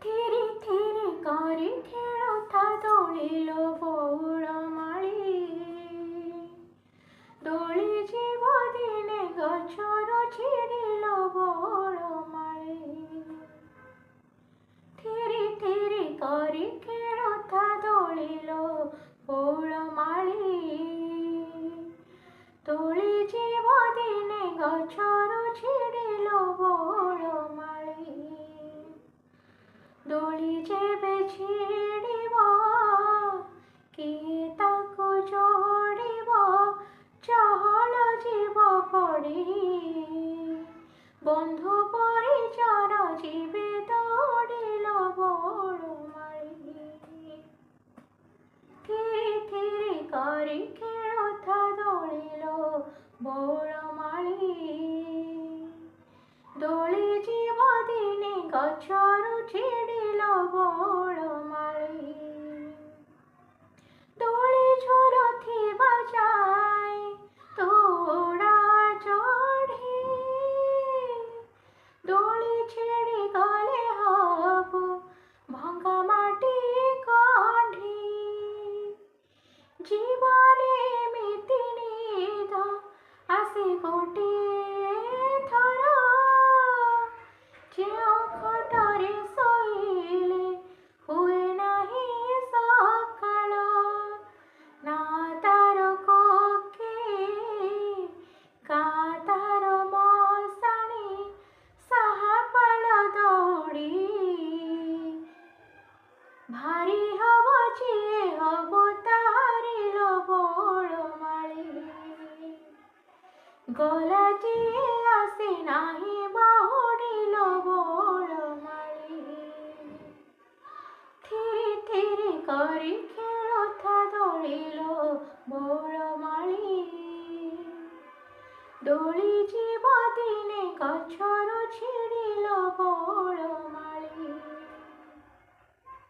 ଧୀରେ ଧୀରେ କରି ଖେଳୁଥା ଦୋଳିଲୋ ବଉଳମାଳି। ଦୋଳି ଯିବ ଦିନେ ଗଛରୁ ଛିଡ଼ିଲୋ ବଉଳମାଳି। ଧୀରେ ଧୀରେ କରି ଖେଳୁଥା ଦୋଳିଲୋ ବଉଳମାଳି। ଦୋଳି ଯିବ ଦିନେ ଗଛରୁ ଛିଡ଼ିଲୋ ବଉଳମାଳି। ଦୋଳି ଯେବେ ଛିଡ଼ିବ କିଏ ତାକୁ ଯୋଡ଼ିବ, ଚହଳ ଯିବ ପଡ଼ି। ବନ୍ଧୁ ପରିଜନ ଯିବେ ଦୌଡ଼ିଲୋ ବଉଳମାଳି। ଧୀରେ ଧୀରେ କରି ଖେଳୁଥା ଦୋଳିଲୋ ବଉଳମାଳି। ଦୋଳି ଯିବ ଦିନେ ଗଛରୁ ଛିଡ଼ିଲୋ ବଉଳମାଳି। ଦୋଳି ଝୁଲୁଥିବା ଯାଏ ତୋଡ଼ା ଚଢ଼ି। ଦୋଳି ଛିଡ଼ିଗଲେ ହବୁ ଭଙ୍ଗା ମାଟି କଣ୍ଢି। ଜୀବନେ ଏମିତି ନିଦ ଆସେ ଗୋଟିଏ ଥର, ଯେଉଁ ଖଟରେ ଶୋଇଲେ ହୁଏ ନାହିଁ ସକାଳ। ନା ତାର କୋକେଇ ଗାଁ ତାର ମଶାଣି, ସାହାପାଳ ଦୌଡ଼ି। ଭାରି ହବ ଯିଏ ହବ ତାରିଲୋ ବଉଳମାଳି। ଗଲା ଯିଏ ଆସେ ନାହିଁ ବାହୁଡ଼ିଲୋ ବଉଳମାଳି। ଧୀରେ ଧୀରେ କରି ଖେଳୁଥା ଦୋଳିଲୋ ବଉଳମାଳି। ଦୋଳି ଯିବ ଦିନେ ଗଛରୁ ଛିଡ଼ିଲୋ ବଉଳମାଳି।